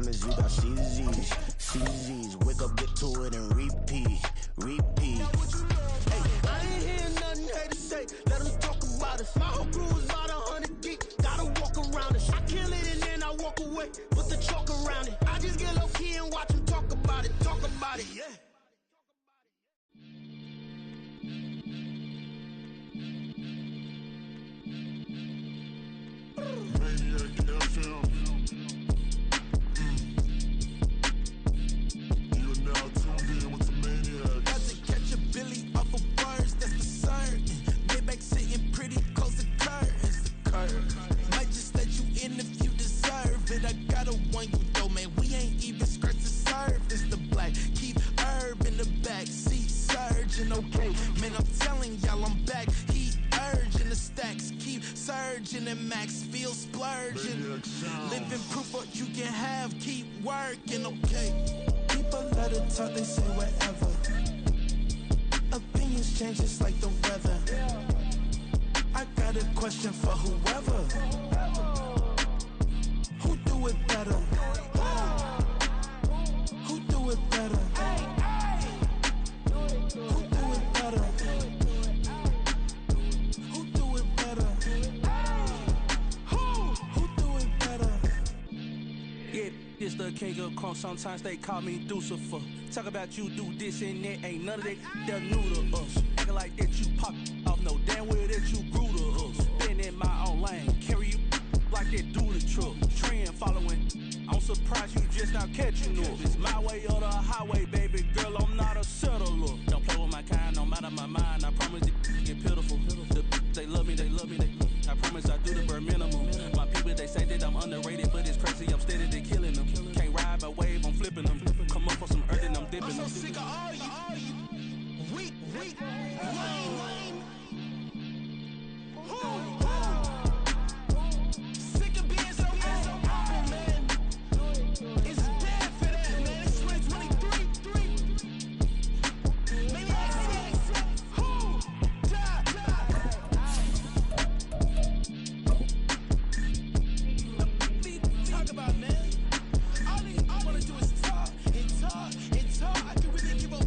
diamonds, you got CZs. CZs, wake up, get to it, and repeat. Repeat. Hey, I ain't hear nothing haters say. Let them talk about us. My whole crew is about 100 deep. Gotta walk around it. I kill it and then I walk away. Put the chalk around it. I just get low key and watch them talk about it. Talk about it, yeah. And max feel splurging. Living proof what you can have, keep working, okay? People let it talk, they say whatever. Opinions change just like the weather. I got a question for whoever. Who do it better? Who do it better? Who do it better? This the king of crunk, sometimes they call me Lucifer. Talk about you do this and that, ain't none of that, they're new to us. Acting like that you pop off, no damn well that you grew to us. Been in my own lane, carry you like that do the truck. Trend following, I'm surprised you just now catching up. It's my way or the highway, baby girl, I'm not a settler. Don't play with my kind, no matter my mind, I promise it get pitiful. They love me, they love me, I promise I do the bare minimum. My people, they say that I'm underrated, but it's crazy, I'm steady, they killing them. Can't ride my wave, I'm flipping them. Come up for some earth and I'm dipping them. I'm so sick of all you weak, lame. Sick of being so humble, man. It's dead for that, man. It's 2023. Maybe talk about, man. All I want to do is talk and talk and talk. I can really give up.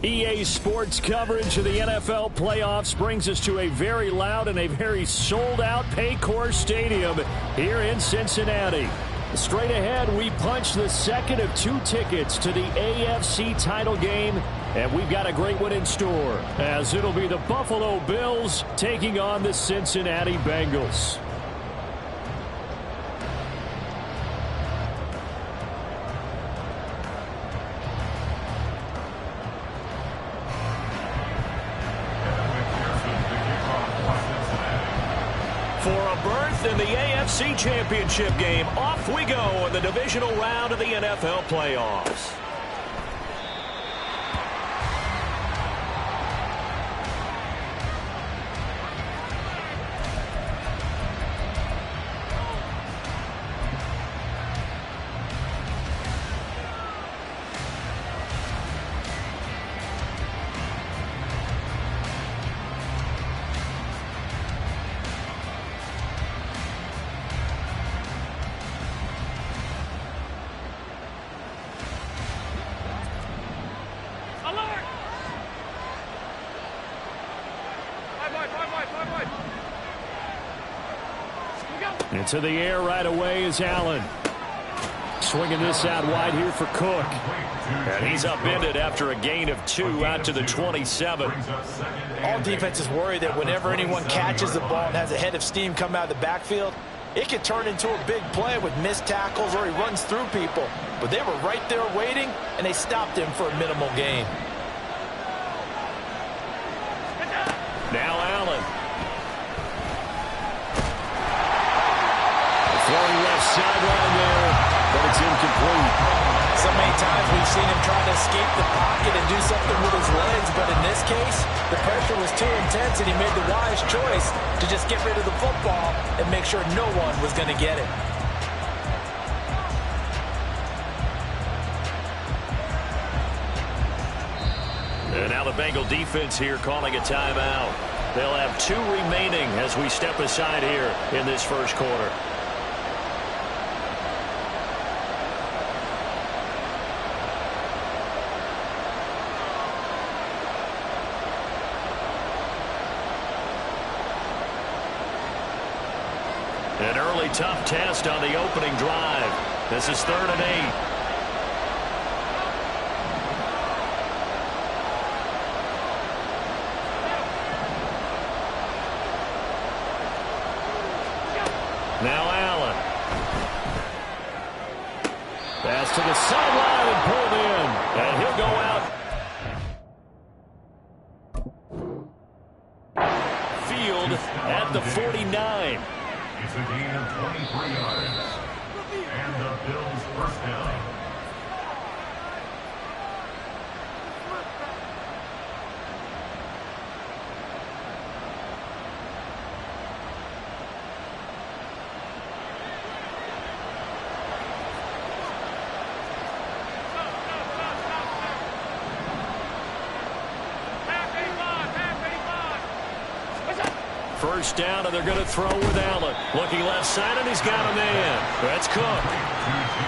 EA Sports coverage of the NFL playoffs brings us to a very loud and a very sold-out Paycor Stadium here in Cincinnati. Straight ahead, we punch the second of 2 tickets to the AFC title game, and we've got a great one in store, as it'll be the Buffalo Bills taking on the Cincinnati Bengals. For a berth in the AFC Championship game, off we go in the divisional round of the NFL playoffs. Into the air right away is Allen. Swinging this out wide here for Cook. And he's upended after a gain of 2 out to the 27. All defenses worry that whenever anyone catches the ball and has a head of steam come out of the backfield, it could turn into a big play with missed tackles or he runs through people. But they were right there waiting, and they stopped him for a minimal gain. Now Allen. Throwing left sideline there, but it's incomplete. So many times we've seen him try to escape the pocket and do something with his legs, but in this case, the pressure was too intense and he made the wise choice to just get rid of the football and make sure no one was going to get it. And now the Bengal defense here calling a timeout. They'll have 2 remaining as we step aside here in this first quarter. An early tough test on the opening drive. This is 3rd and 8. Now Allen. Pass to the sideline and pulled in. And he'll go out. Field at the 49. It's a gain of 23 yards. And the Bills' first down. First down, and they're going to throw with Allen. Looking left side, and he's got a man. That's Cook.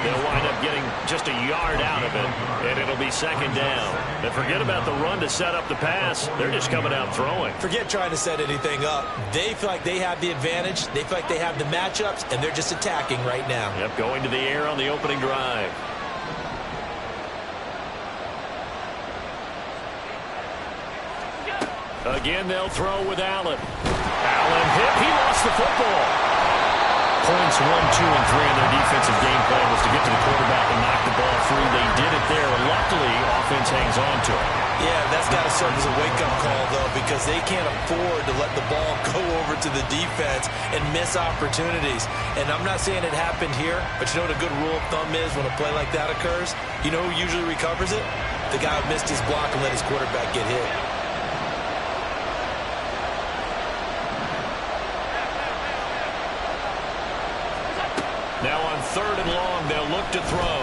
They'll wind up getting just a yard out of it, and it'll be 2nd down. And forget about the run to set up the pass. They're just coming out throwing. Forget trying to set anything up. They feel like they have the advantage. They feel like they have the matchups, and they're just attacking right now. Yep, going to the air on the opening drive. Again, they'll throw with Allen. Allen hit. He lost the football. Points 1, 2, and 3 in their defensive game plan was to get to the quarterback and knock the ball free. They did it there. Luckily, offense hangs on to it. Yeah, that's got to serve as a wake-up call, though, because they can't afford to let the ball go over to the defense and miss opportunities. And I'm not saying it happened here, but you know what a good rule of thumb is when a play like that occurs? You know who usually recovers it? The guy who missed his block and let his quarterback get hit. Now on 3rd and long, they'll look to throw.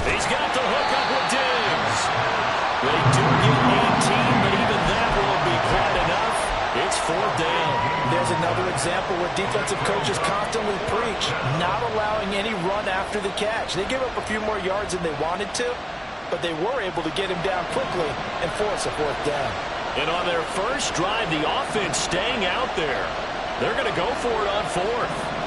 He's got the hook up with Diggs. They do get 18, but even that won't be quite enough. It's 4th down. There's another example where defensive coaches constantly preach not allowing any run after the catch. They give up a few more yards than they wanted to, but they were able to get him down quickly and force a 4th down. And on their first drive, the offense staying out there. They're going to go for it on 4th.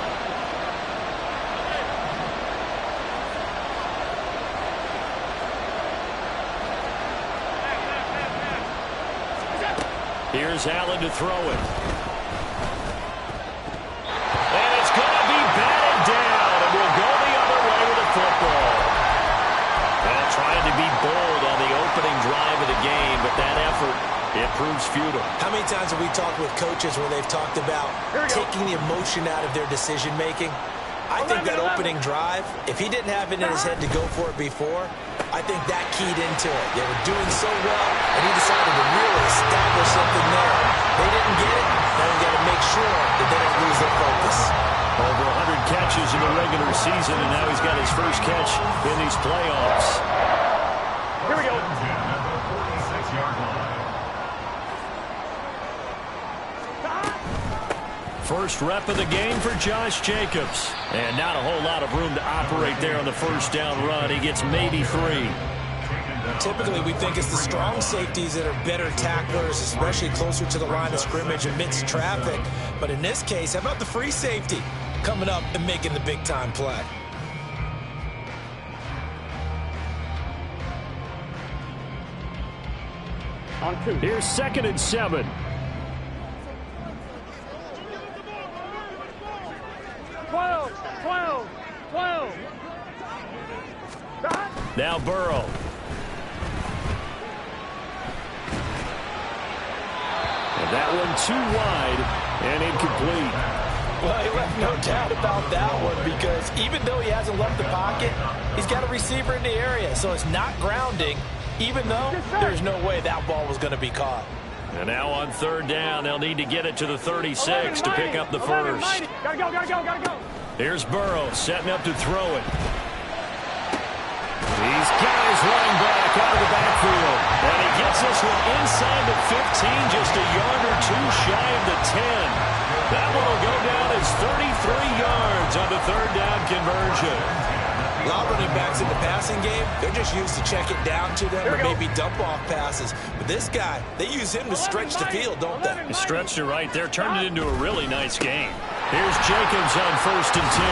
Here's Allen to throw it. And it's going to be batted down, and we'll go the other way with the football. And trying to be bold on the opening drive of the game, but that effort, it proves futile. How many times have we talked with coaches where they've talked about taking the emotion out of their decision-making? I think that opening drive, if he didn't have it in his head to go for it before, I think that keyed into it. They were doing so well, and he decided to really establish something there. They didn't get it. Now we've got to make sure that they don't lose their focus. Over 100 catches in the regular season, and now he's got his first catch in these playoffs. Here we go. First rep of the game for Josh Jacobs. And not a whole lot of room to operate there on the first down run. He gets maybe 3. Typically, we think it's the strong safeties that are better tacklers, especially closer to the line of scrimmage amidst traffic. But in this case, how about the free safety coming up and making the big-time play? On 2. Here's 2nd and 7. Now Burrow. And that one too wide and incomplete. Well, he left no doubt about that one because even though he hasn't left the pocket, he's got a receiver in the area. So it's not grounding, even though there's no way that ball was going to be caught. And now on 3rd down, they'll need to get it to the 36 to pick up the first. Gotta go. Here's Burrow setting up to throw it. He's got his running back out of the backfield. And he gets this one inside the 15, just a yard or two shy of the 10. That one will go down as 33 yards on the third down conversion. A lot of running backs in the passing game, they're just used to check it down to them or maybe dump off passes. But this guy, they use him to stretch the field, don't they? Stretched it right there, turned it into a really nice game. Here's Jacobs on 1st and 10.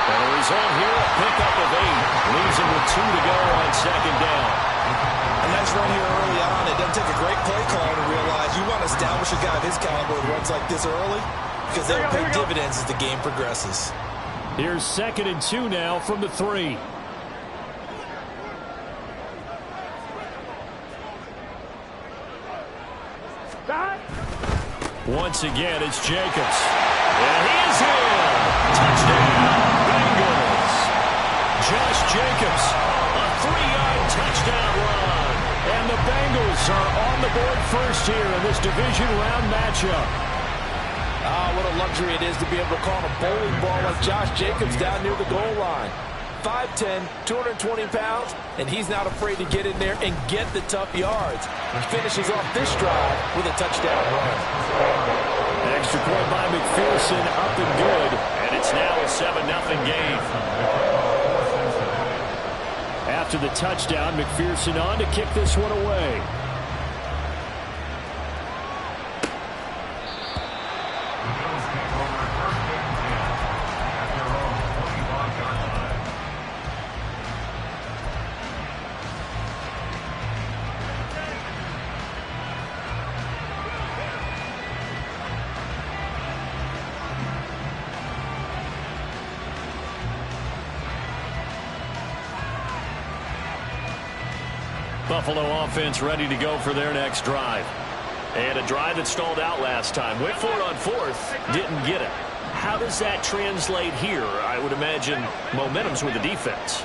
And the result here, a pickup of 8. Leaves him with 2 to go on 2nd down. A nice run here early on. It doesn't take a great play call to realize you want to establish a guy of his caliber who runs like this early because they'll pay dividends as the game progresses. Here's 2nd and 2 now from the 3. Once again, it's Jacobs. And he is in. Touchdown, Bengals. Josh Jacobs, a 3-yard touchdown run. And the Bengals are on the board first here in this division round matchup. What a luxury it is to be able to call a bowling ball like Josh Jacobs down near the goal line. 5'10", 220 pounds, and he's not afraid to get in there and get the tough yards. He finishes off this drive with a touchdown run. Extra point by McPherson, up and good, and it's now a 7-0 game. After the touchdown, McPherson on to kick this one away. Buffalo offense ready to go for their next drive. And a drive that stalled out last time. Went for it on 4th, didn't get it. How does that translate here? I would imagine momentum's with the defense.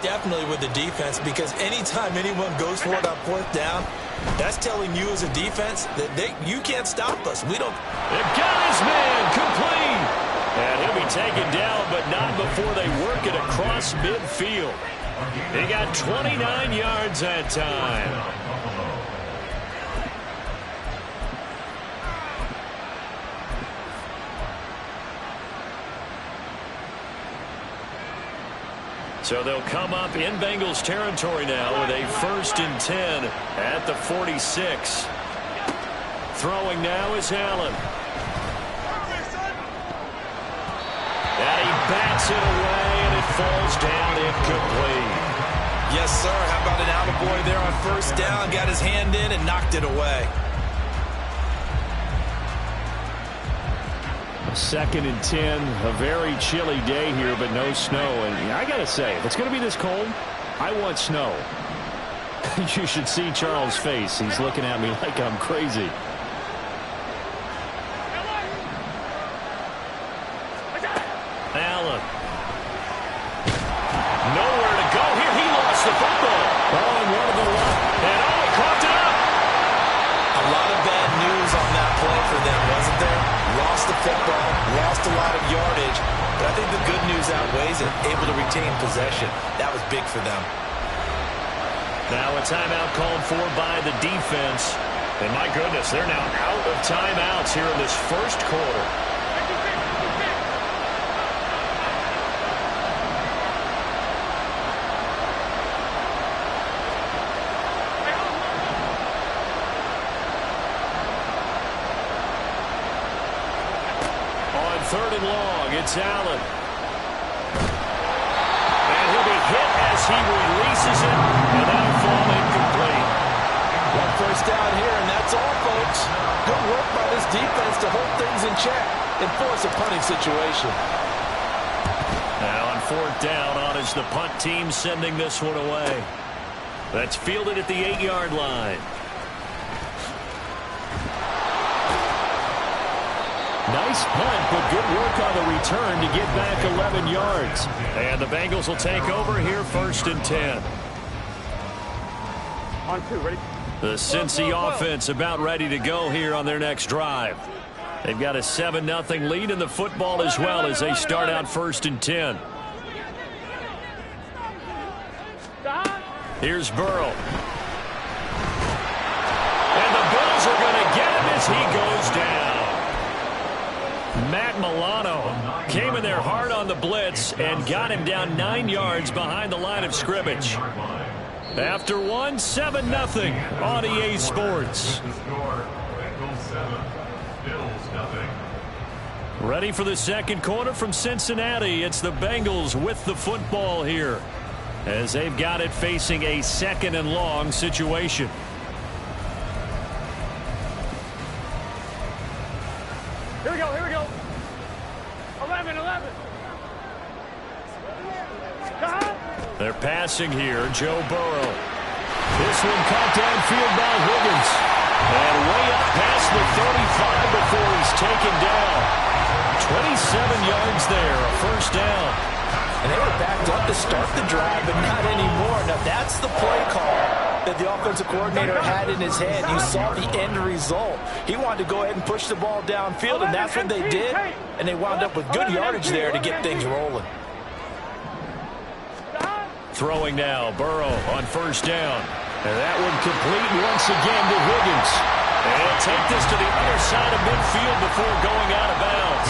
Definitely with the defense, because anytime anyone goes for it on 4th down, that's telling you as a defense that you can't stop us. We don't. They've got his man complete. And he'll be taken down, but not before they work it across midfield. He got 29 yards that time. So they'll come up in Bengals territory now with a 1st and 10 at the 46. Throwing now is Allen. And he bats it away, and it falls down incomplete. Yes, sir. How about an attaboy there on 1st down? Got his hand in and knocked it away. 2nd and 10. A very chilly day here, but no snow. And I got to say, if it's going to be this cold, I want snow. You should see Charles' face. He's looking at me like I'm crazy. Allen. Nowhere to go here. He lost the football. Oh, and one of the left. And he caught it up. A lot of bad news on that play for them, wasn't there? Lost the football, lost a lot of yardage, but I think the good news outweighs it. Able to retain possession. That was big for them. Now a timeout called for by the defense. And my goodness, they're now out of timeouts here in this first quarter. On 3rd and long, it's Allen. And he'll be hit as he releases it, and that'll fall incomplete. 1st down here, and that's all, folks. Good work by this defense to hold things in check and force a punting situation. Now on 4th down, on is the punt team sending this one away. That's fielded at the 8-yard line. Nice punt, but good work on the return to get back 11 yards. And the Bengals will take over here 1st and 10. On 2, ready? The Cincy offense about ready to go here on their next drive. They've got a 7-0 lead in the football as well as they start out 1st and 10. Here's Burrow. as he goes down. Matt Milano came in there hard on the blitz and got him down 9 yards behind the line of scrimmage. After 1, 7-0 on EA Sports. Ready for the second quarter from Cincinnati. It's the Bengals with the football here, as they've got it facing a 2nd and long situation. Here we go, here we go. 11. They're passing here. Joe Burrow. This one caught downfield by Higgins. And way up past the 35 before he's taken down. 27 yards there, a first down. And they were backed up to start the drive, but not anymore. Now, that's the play call that the offensive coordinator had in his head. You saw the end result. He wanted to go ahead and push the ball downfield, and that's what they did. And they wound up with good yardage there to get things rolling. Throwing now, Burrow on first down. And that one complete once again to Higgins. And he'll take this to the other side of midfield before going out of bounds.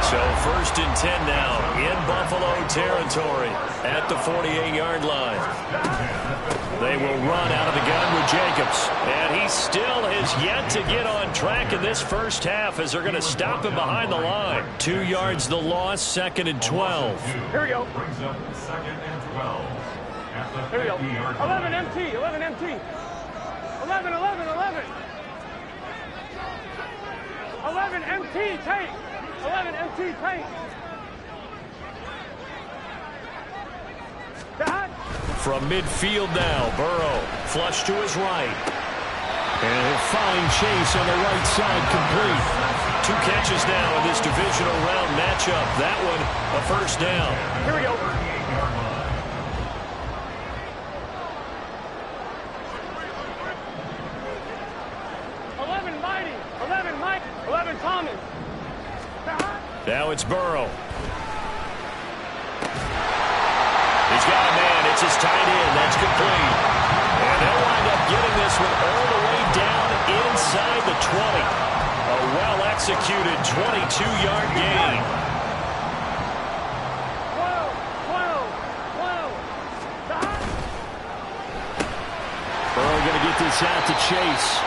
So 1st and 10 now in Buffalo territory at the 48-yard line. They will run out of the gun with Jacobs. And he still has yet to get on track in this first half as they're going to stop him behind the line. 2 yards the loss, 2nd and 12. Here we go. Brings up 2nd and 12. Here we go. 11 MT. 11 MT. 11. 11 MT tank. 11 MT tank. From midfield now, Burrow flush to his right. And he'll find Chase on the right side complete. 2 catches now in this divisional round matchup. That one a first down. Here we go. Thomas. Now it's Burrow. He's got a man. It's his tight end. That's complete. And they'll wind up getting this one all the way down inside the 20. A well-executed 22-yard gain. 12. Burrow going to get this out to Chase.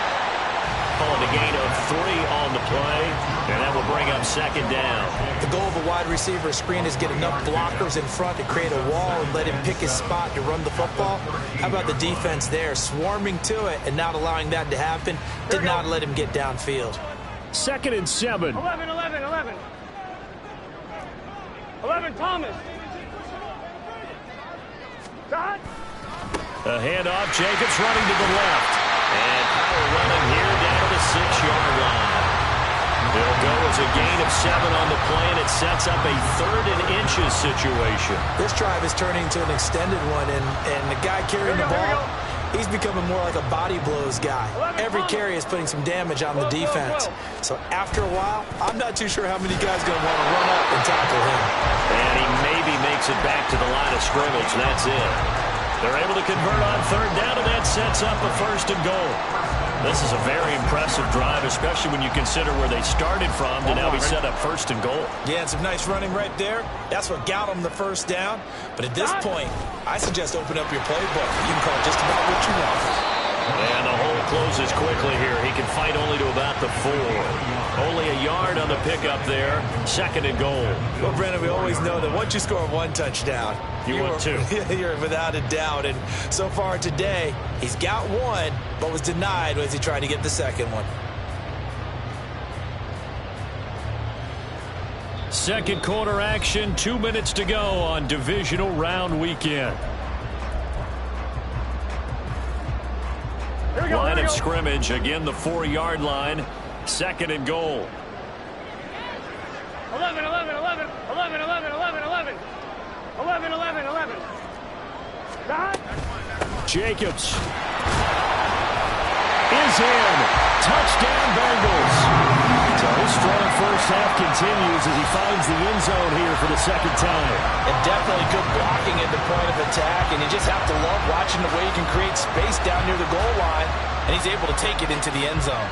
Calling a gain of 3 on the play, and that will bring up 2nd down. The goal of a wide receiver screen is get enough blockers in front to create a wall and let him pick his spot to run the football. How about the defense there, swarming to it and not allowing that to happen? Did not let him get downfield. 2nd and 7. 11 Thomas. A handoff, Jacobs running to the left. And power running here down to the 6-yard line. It'll go as a gain of 7 on the play, and it sets up a 3rd and inches situation. This drive is turning into an extended one, and the guy carrying the ball, he's becoming more like a body blows guy. Every carry is putting some damage on the defense. So after a while, I'm not too sure how many guys are going to want to run up and tackle him. And he maybe makes it back to the line of scrimmage. That's it. They're able to convert on 3rd down, and that sets up a 1st and goal. This is a very impressive drive, especially when you consider where they started from to now be set up 1st and goal. Yeah, and some nice running right there. That's what got them the 1st down. But at this point, I suggest open up your playbook. You can call just about what you want. And the hole closes quickly here. He can fight only to about the 4. Only a yard on the pickup there. 2nd and goal. Well, Brandon, we always know that once you score 1 touchdown, you want 2. You're without a doubt. And so far today, he's got 1, but was denied as he tried to get the 2nd one. 2nd quarter action. 2 minutes to go on divisional round weekend. Line of scrimmage, again the 4-yard line, 2nd and goal. 11. Jacobs is in. Touchdown Bengals. So his strong first half continues as he finds the end zone here for the 2nd time. And definitely good blocking at the point of attack, and you just have to love watching the way he can create space down near the goal line, and he's able to take it into the end zone.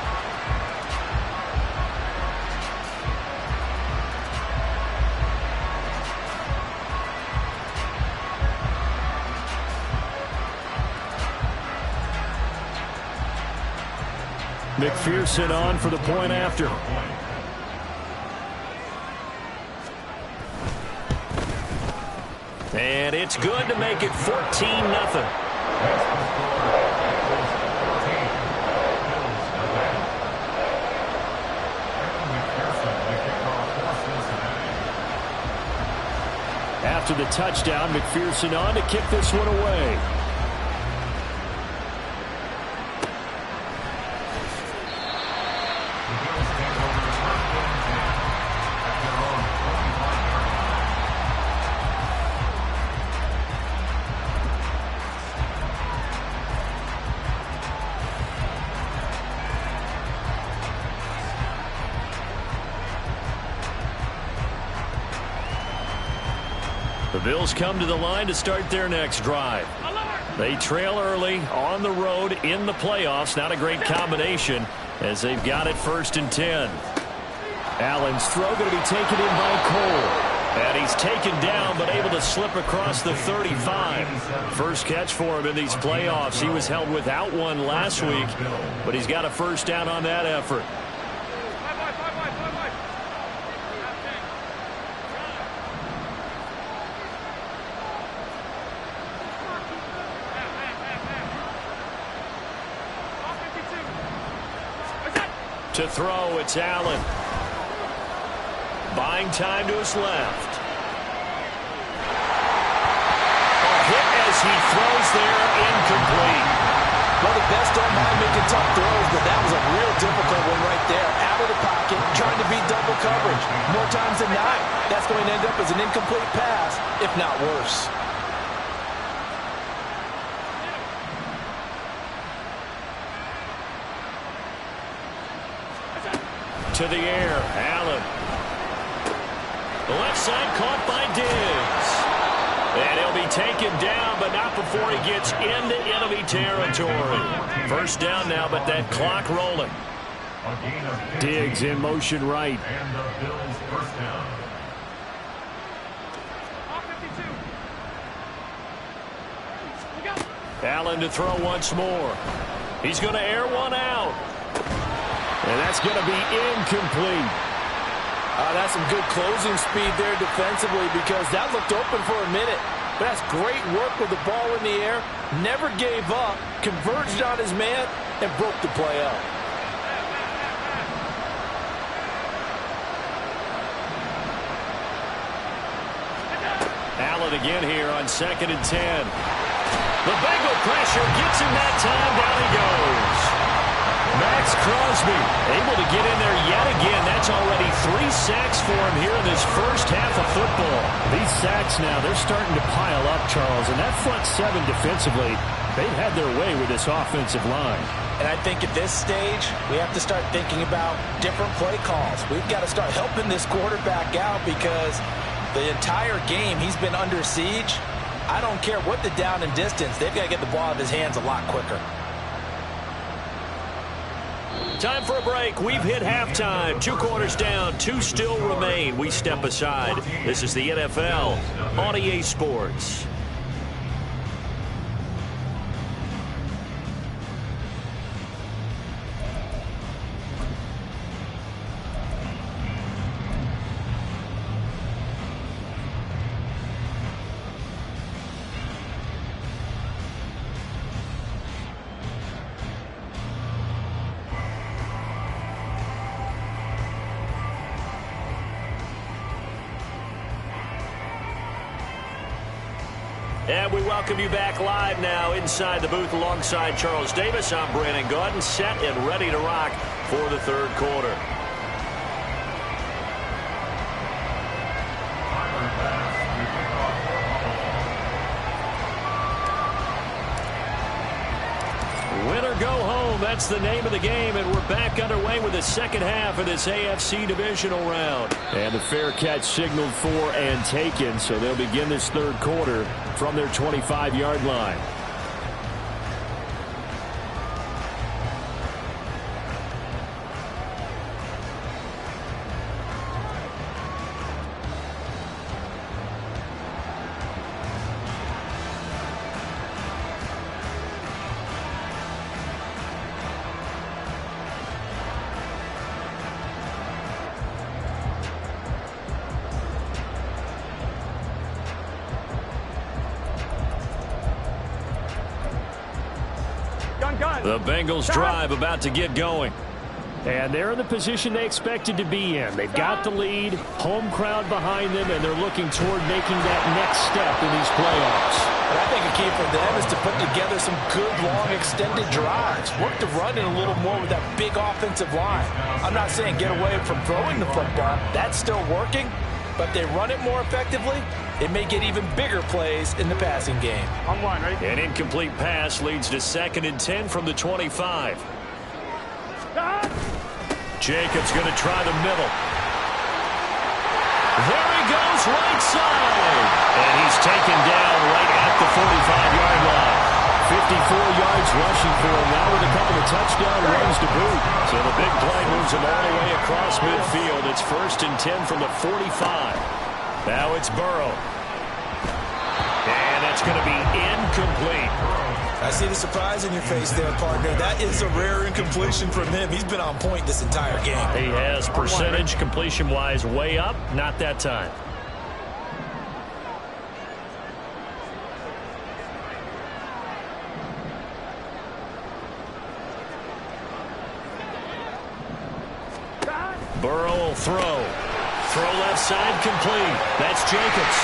McPherson on for the point after. And it's good to make it 14-0. After the touchdown, McPherson on to kick this one away. The Bills come to the line to start their next drive. They trail early on the road in the playoffs. Not a great combination as they've got it 1st and 10. Allen's throw going to be taken in by Cole. And he's taken down but able to slip across the 35. First catch for him in these playoffs. He was held without one last week, but he's got a first down on that effort. To throw, it's Allen. Buying time to his left. A hit as he throws there, incomplete. Well, the best don't mind making tough throws, but that was a real difficult one right there. Out of the pocket, trying to beat double coverage. More times than not, that's going to end up as an incomplete pass, if not worse. To the air, Allen. The left side caught by Diggs. And he'll be taken down, but not before he gets into enemy territory. First down now, but that clock rolling. Diggs in motion right. And the Bills first down. Allen to throw once more. He's going to air one out. And that's going to be incomplete. That's some good closing speed there defensively because that looked open for a minute. But that's great work with the ball in the air. Never gave up, converged on his man, and broke the play up. Allen again here on 2nd and 10. The Bengal pressure gets him that time. Down he goes. Max Crosby able to get in there yet again. That's already 3 sacks for him here in this first half of football. These sacks now, they're starting to pile up, Charles. And that front seven defensively, they've had their way with this offensive line. And I think at this stage, we have to start thinking about different play calls. We've got to start helping this quarterback out because the entire game he's been under siege. I don't care what the down and distance. They've got to get the ball out of his hands a lot quicker. Time for a break. We've hit halftime. 2 quarters down. 2 still remain. We step aside. This is the NFL on EA Sports. And we welcome you back live now inside the booth alongside Charles Davis. I'm Brandon Gaudin, set and ready to rock for the 3rd quarter. Win or go home, that's the name of the game, and we're back underway with the second half of this AFC divisional round. And the fair catch signaled for and taken, so they'll begin this 3rd quarter from their 25-yard line. The Bengals drive about to get going. And they're in the position they expected to be in. They've got the lead, home crowd behind them, and they're looking toward making that next step in these playoffs. And I think a key for them is to put together some good, long, extended drives. Work the run in a little more with that big offensive line. I'm not saying get away from throwing the football. That's still working. But if they run it more effectively, it may get even bigger plays in the passing game. An incomplete pass leads to 2nd and 10 from the 25. Jacobs going to try the middle. There he goes, right side. And he's taken down right at the 45-yard line. 54 yards rushing for him now with a couple of touchdown runs to boot. So the big play moves him all the way across midfield. It's 1st and 10 from the 45. Now it's Burrow. And it's going to be incomplete. I see the surprise in your face there, partner. That is a rare incompletion from him. He's been on point this entire game. He has percentage completion-wise way up. Not that time. Burrow will throw. Throw left side complete. That's Jacobs.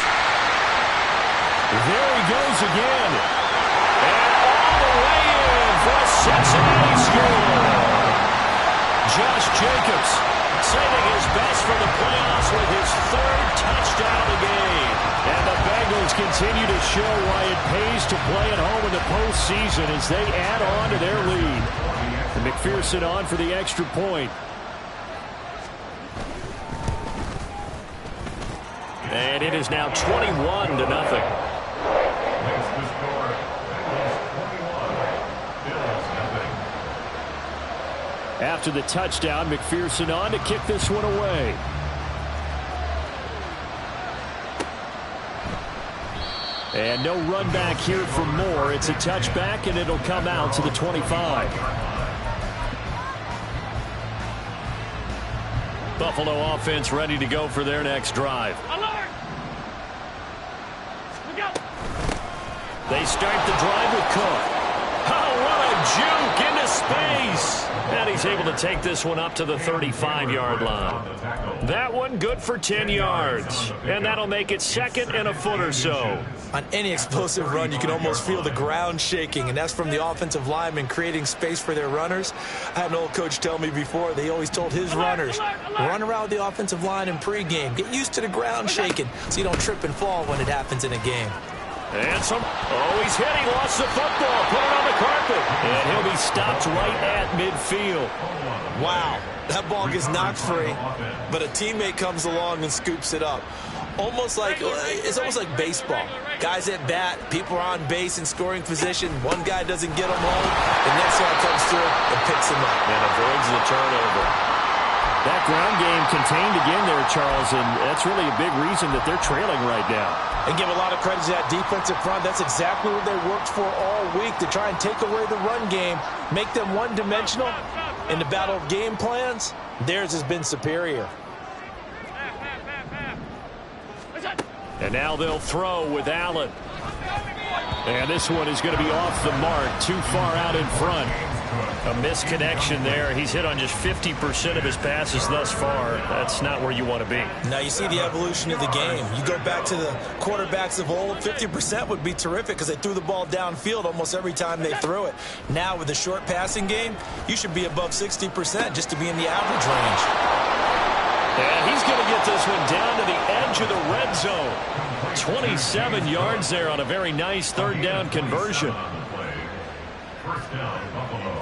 There he goes again. And all the way in for a Cincinnati score. Josh Jacobs saving his best for the playoffs with his 3rd touchdown of the game. And the Bengals continue to show why it pays to play at home in the postseason as they add on to their lead. And McPherson on for the extra point. And it is now 21-0. After the touchdown, McPherson on to kick this one away. And no run back here for Moore. It's a touchback, and it'll come out to the 25. Buffalo offense ready to go for their next drive. Alert! Look out! They start the drive with Cook. Oh, what a juke into space. And he's able to take this one up to the 35-yard line. That one good for 10 yards. And that'll make it 2nd and a foot or so. On any explosive run, you can almost feel the ground shaking, and that's from the offensive linemen creating space for their runners. I had an old coach tell me before, they always told his runners, run around the offensive line in pregame. Get used to the ground shaking so you don't trip and fall when it happens in a game. And he's hit. He lost the football. Put it on the carpet. And he'll be stopped right at midfield. Wow. That ball gets knocked free, but a teammate comes along and scoops it up. It's almost like baseball. Guys at bat, people are on base in scoring position. One guy doesn't get him home. The next guy comes through and picks him up. And avoids the turnover. That ground game contained again there, Charles, and that's really a big reason that they're trailing right now. And give a lot of credit to that defensive front. That's exactly what they worked for all week, to try and take away the run game, make them one-dimensional. In the battle of game plans, theirs has been superior. And now they'll throw with Allen. And this one is going to be off the mark, too far out in front. A misconnection there. He's hit on just 50% of his passes thus far. That's not where you want to be. Now you see the evolution of the game. You go back to the quarterbacks of old, 50% would be terrific because they threw the ball downfield almost every time they threw it. Now with the short passing game, you should be above 60% just to be in the average range. And he's going to get this one down to the edge of the red zone. 27 yards there on a very nice 3rd down conversion. First down, Buffalo.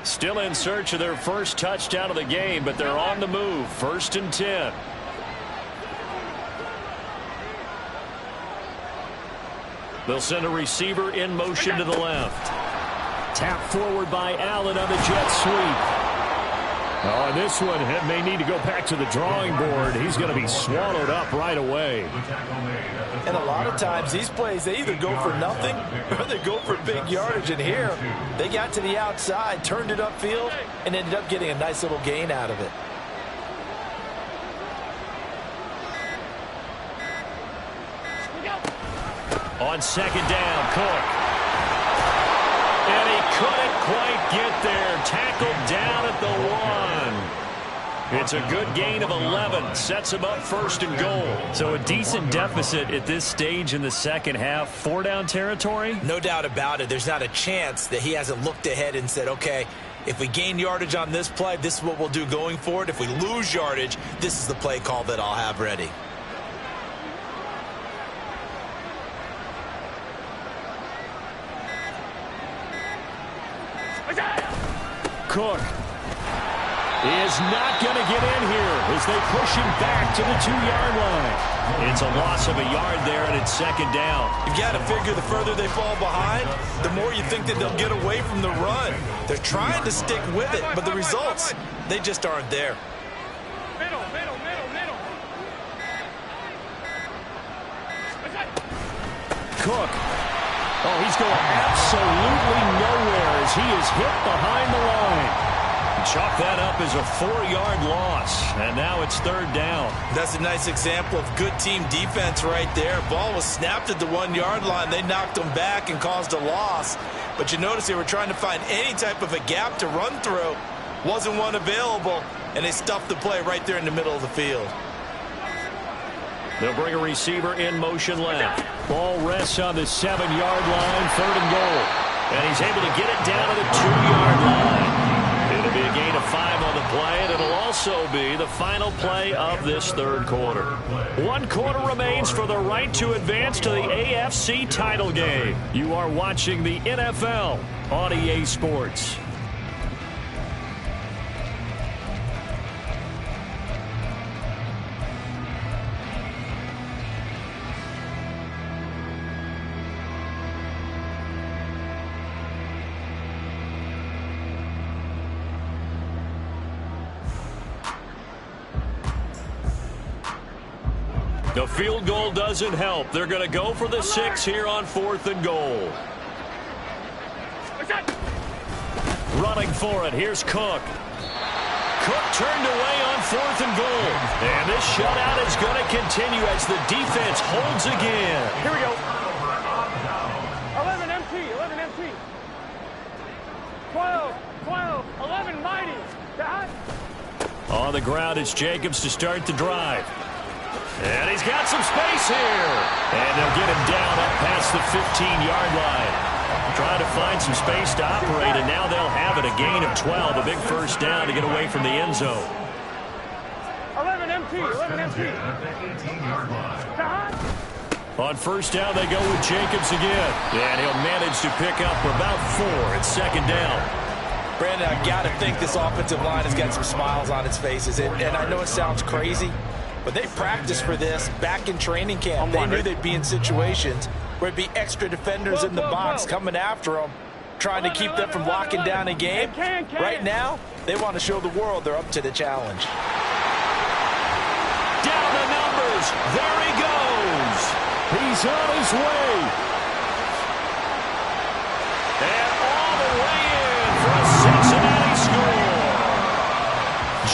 Still in search of their first touchdown of the game, but they're on the move. 1st and 10. They'll send a receiver in motion to the left. Tap forward by Allen on the jet sweep. Oh, this one may need to go back to the drawing board. He's going to be swallowed up right away. And a lot of times these plays, they either go for nothing or they go for big yardage. And here, they got to the outside, turned it upfield, and ended up getting a nice little gain out of it. On second down, Cook. And he couldn't quite get there. Tackled down at the 1. It's a good gain of 11. Sets him up first and goal. So a decent deficit at this stage in the second half. 4-down territory? No doubt about it. There's not a chance that he hasn't looked ahead and said, okay, if we gain yardage on this play, this is what we'll do going forward. If we lose yardage, this is the play call that I'll have ready. Cook is not going to get in here as they push him back to the 2-yard line. It's a loss of a yard there, and it's second down. You've got to figure the further they fall behind, the more you think that they'll get away from the run. They're trying to stick with it, but the results, they just aren't there. Middle. Cook. Oh, he's going absolutely nowhere as he is hit behind the line. Chalk that up as a 4-yard loss, and now it's third down. That's a nice example of good team defense right there. Ball was snapped at the 1-yard line. They knocked them back and caused a loss. But you notice they were trying to find any type of a gap to run through. Wasn't one available, and they stuffed the play right there in the middle of the field. They'll bring a receiver in motion left. Ball rests on the 7-yard line, third and goal. And he's able to get it down to the 2-yard line. It'll be a gain of 5 on the play, and it'll also be the final play of this third quarter. 1 quarter remains for the right to advance to the AFC title game. You are watching the NFL on EA Sports. The field goal doesn't help. They're going to go for the 6 here on 4th and goal. Running for it. Here's Cook. Cook turned away on 4th and goal. And this shutout is going to continue as the defense holds again. Here we go. 11 empty. 12, 11 mighty. Dad. On the ground, it's Jacobs to start the drive. And he's got some space here. And they'll get him down up past the 15-yard line. Trying to find some space to operate, and now they'll have it. A gain of 12, a big first down to get away from the end zone. 11 empty. On first down, they go with Jacobs again. And he'll manage to pick up about 4. It's second down. Brandon, I've got to think this offensive line has got some smiles on its faces. And I know it sounds crazy, but they practiced for this back in training camp. They knew they'd be in situations where it'd be extra defenders in the box coming after them, trying to keep them from locking down a game. Right now, they want to show the world they're up to the challenge. Down the numbers. There he goes. He's on his way. And all the way in for a Cincinnati score.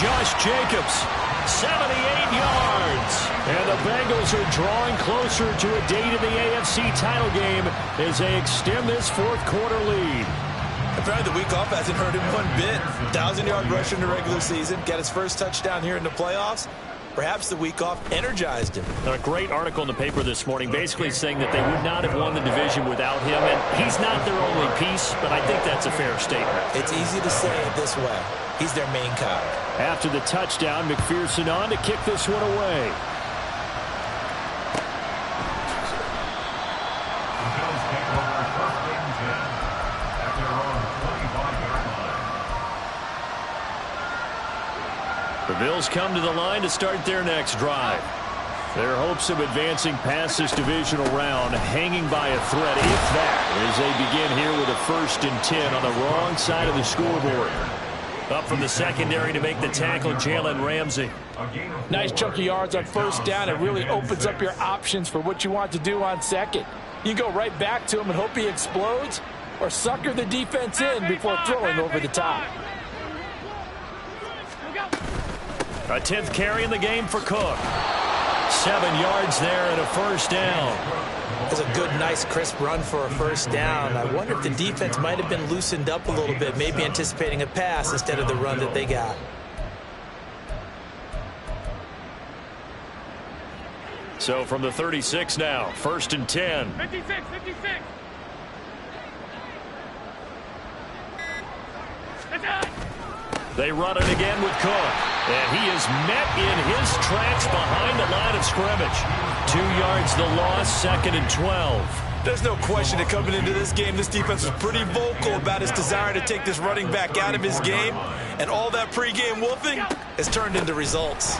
Josh Jacobs, 78 yards. And the Bengals are drawing closer to a date in the AFC title game as they extend this 4th quarter lead. Apparently the week off hasn't hurt him one bit. 1,000-yard rusher in the regular season. Got his first touchdown here in the playoffs. Perhaps the week off energized him. A great article in the paper this morning basically saying that they would not have won the division without him. And he's not their only piece, but I think that's a fair statement. It's easy to say it this way. He's their main cog. After the touchdown, McPherson on to kick this one away. The Bills come to the line to start their next drive. Their hopes of advancing past this divisional round hanging by a thread, if that, as they begin here with a 1st and 10 on the wrong side of the scoreboard. Up from the secondary to make the tackle, Jalen Ramsey. Nice chunk of yards on first down. It really opens up your options for what you want to do on second. You go right back to him and hope he explodes, or sucker the defense in before throwing over the top. A 10th carry in the game for Cook. 7 yards there and a first down. That's a good, nice, crisp run for a first down. I wonder if the defense might have been loosened up a little bit, maybe anticipating a pass instead of the run that they got. So from the 36 now, 1st and 10. 56. They run it again with Cook. And he is met in his tracks behind the line of scrimmage. 2 yards the loss, 2nd and 12. There's no question that coming into this game, this defense was pretty vocal about his desire to take this running back out of his game. And all that pregame wolfing has turned into results.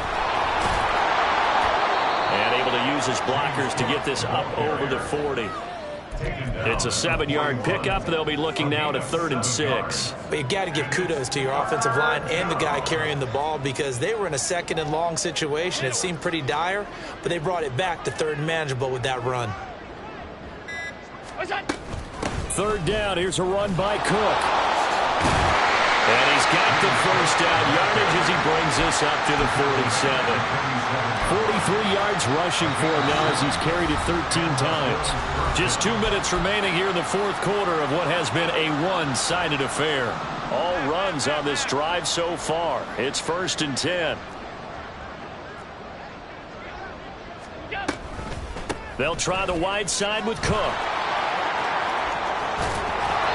And able to use his blockers to get this up over the 40. It's a 7-yard pickup. They'll be looking now to 3rd and 6. But you've got to give kudos to your offensive line and the guy carrying the ball, because they were in a 2nd and long situation. It seemed pretty dire, but they brought it back to 3rd and manageable with that run. 3rd down. Here's a run by Cook. And he's got the first down yardage as he brings this up to the 47. 43 yards rushing for him now as he's carried it 13 times. Just 2 minutes remaining here in the 4th quarter of what has been a one-sided affair. All runs on this drive so far. It's 1st and 10. They'll try the wide side with Cook.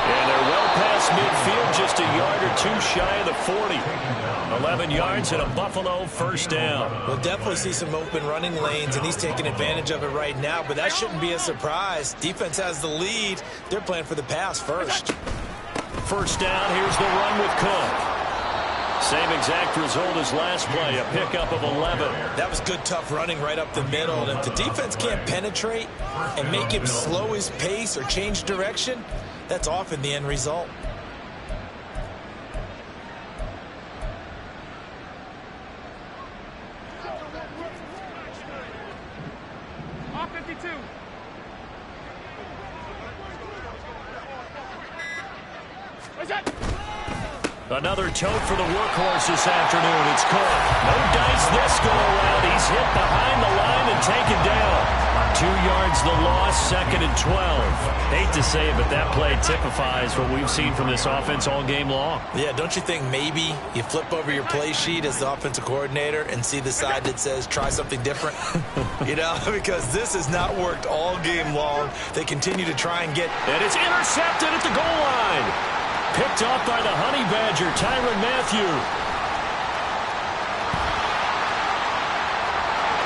And they're well past midfield, just a yard or two shy of the 40. 11 yards and a Buffalo first down. We'll definitely see some open running lanes, and he's taking advantage of it right now, but that shouldn't be a surprise. Defense has the lead. They're playing for the pass first. First down, here's the run with Cook. Same exact result as last play, a pickup of 11. That was good, tough running right up the middle. And if the defense can't penetrate and make him slow his pace or change direction, that's often the end result. Off 52. What's that? Another tote for the workhorse this afternoon. It's Cook. No dice this go around. He's hit behind the line and taken down. 2 yards the loss, 2nd and 12. Hate to say it, but that play typifies what we've seen from this offense all game long. Yeah, don't you think maybe you flip over your play sheet as the offensive coordinator and see the side that says try something different? You know, because this has not worked all game long. They continue to try and get... And it's intercepted at the goal line. Picked off by the Honey Badger, Tyrann Mathieu.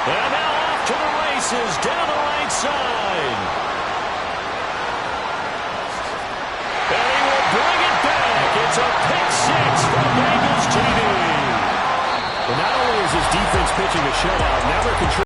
And now off to the races, down the right side. And he will bring it back. It's a pick six from Bengals TV. And not only is his defense pitching a shutout, now they're contributing.